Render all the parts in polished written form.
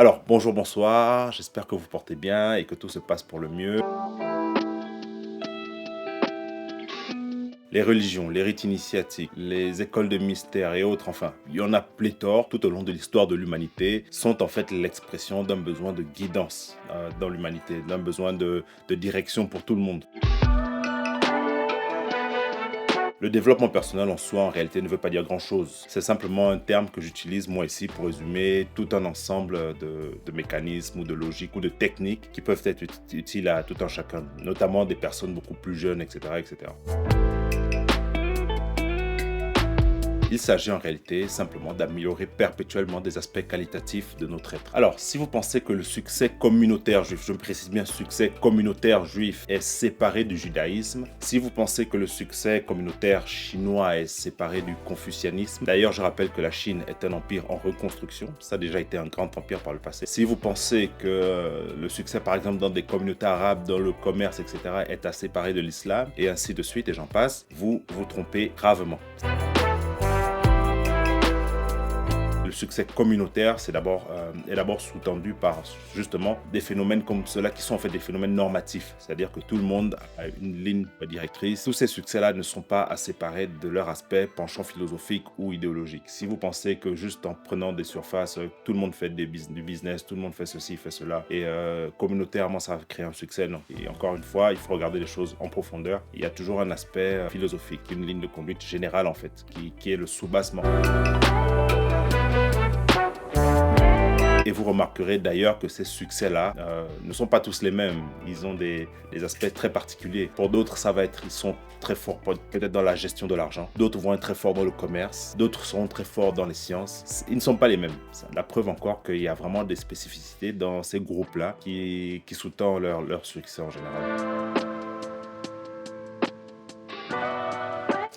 Alors, bonjour, bonsoir, j'espère que vous portez bien et que tout se passe pour le mieux. Les religions, les rites initiatiques, les écoles de mystère et autres, enfin, il y en a pléthore tout au long de l'histoire de l'humanité, sont en fait l'expression d'un besoin de guidance dans l'humanité, d'un besoin de direction pour tout le monde. Le développement personnel en soi, en réalité, ne veut pas dire grand-chose. C'est simplement un terme que j'utilise moi ici pour résumer tout un ensemble de mécanismes ou de logiques ou de techniques qui peuvent être utiles à tout un chacun, notamment des personnes beaucoup plus jeunes, etc., etc. Il s'agit en réalité simplement d'améliorer perpétuellement des aspects qualitatifs de notre être. Alors, si vous pensez que le succès communautaire juif, je me précise bien succès communautaire juif, est séparé du judaïsme, si vous pensez que le succès communautaire chinois est séparé du confucianisme, d'ailleurs je rappelle que la Chine est un empire en reconstruction, ça a déjà été un grand empire par le passé. Si vous pensez que le succès par exemple dans des communautés arabes, dans le commerce, etc. est à séparer de l'islam, et ainsi de suite, et j'en passe, vous vous trompez gravement. Le succès communautaire est d'abord sous-tendu par justement des phénomènes comme ceux-là qui sont en fait des phénomènes normatifs, c'est-à-dire que tout le monde a une ligne directrice. Tous ces succès-là ne sont pas à séparer de leur aspect penchant philosophique ou idéologique. Si vous pensez que juste en prenant des surfaces, tout le monde fait du business, tout le monde fait ceci, fait cela, et communautairement ça va créer un succès, non. Et encore une fois, il faut regarder les choses en profondeur. Il y a toujours un aspect philosophique, une ligne de conduite générale en fait, qui est le soubassement. Et vous remarquerez d'ailleurs que ces succès-là ne sont pas tous les mêmes. Ils ont des aspects très particuliers. Pour d'autres, ils sont très forts peut-être dans la gestion de l'argent. D'autres vont être très forts dans le commerce. D'autres seront très forts dans les sciences. Ils ne sont pas les mêmes. C'est la preuve encore qu'il y a vraiment des spécificités dans ces groupes-là qui sous-tendent leur succès en général.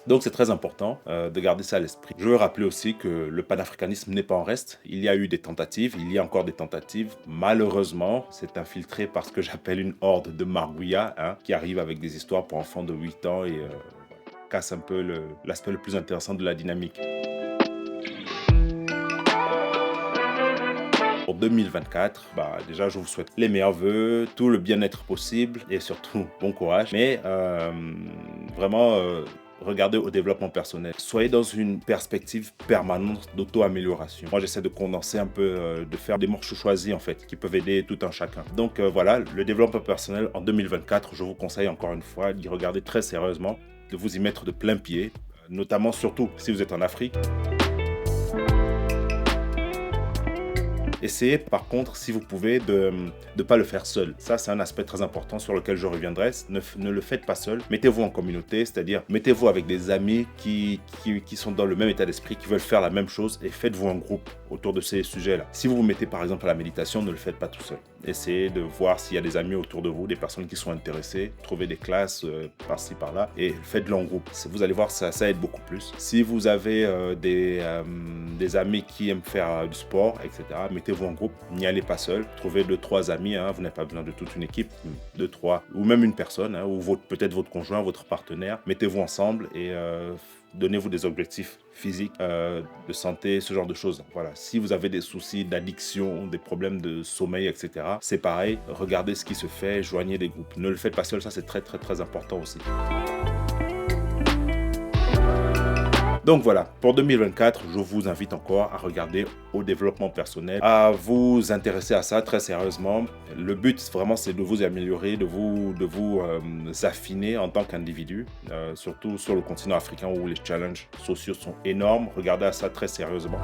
Donc c'est très important de garder ça à l'esprit. Je veux rappeler aussi que le panafricanisme n'est pas en reste. Il y a eu des tentatives, il y a encore des tentatives. Malheureusement, c'est infiltré par ce que j'appelle une horde de margouillas qui arrive avec des histoires pour enfants de 8 ans et casse un peu l'aspect le plus intéressant de la dynamique. Pour 2024, déjà je vous souhaite les meilleurs vœux, tout le bien-être possible et surtout bon courage. Mais vraiment, regardez au développement personnel. Soyez dans une perspective permanente d'auto-amélioration. Moi, j'essaie de condenser un peu, de faire des morceaux choisis en fait, qui peuvent aider tout un chacun. Donc voilà, le développement personnel en 2024, je vous conseille encore une fois d'y regarder très sérieusement, de vous y mettre de plein pied, notamment surtout si vous êtes en Afrique. Essayez par contre, si vous pouvez, de ne pas le faire seul. Ça, c'est un aspect très important sur lequel je reviendrai. Ne le faites pas seul. Mettez-vous en communauté, c'est-à-dire mettez-vous avec des amis qui sont dans le même état d'esprit, qui veulent faire la même chose et faites-vous un groupe autour de ces sujets-là. Si vous vous mettez par exemple à la méditation, ne le faites pas tout seul. Essayez de voir s'il y a des amis autour de vous, des personnes qui sont intéressées, trouvez des classes par-ci par-là et faites-le en groupe. Vous allez voir, ça aide beaucoup plus. Si vous avez des amis qui aiment faire du sport, etc., mettez-vous en groupe, n'y allez pas seul. Trouvez 2-3 amis, vous n'avez pas besoin de toute une équipe, 2-3, ou même une personne, ou peut-être votre conjoint, votre partenaire. Mettez-vous ensemble et donnez-vous des objectifs physiques, de santé, ce genre de choses. Voilà. Si vous avez des soucis d'addiction, des problèmes de sommeil, etc., c'est pareil. Regardez ce qui se fait, joignez des groupes. Ne le faites pas seul, ça c'est très très très important aussi. Donc voilà, pour 2024, je vous invite encore à regarder au développement personnel, à vous intéresser à ça très sérieusement. Le but vraiment c'est de vous améliorer, de vous affiner en tant qu'individu, surtout sur le continent africain où les challenges sociaux sont énormes. Regardez à ça très sérieusement.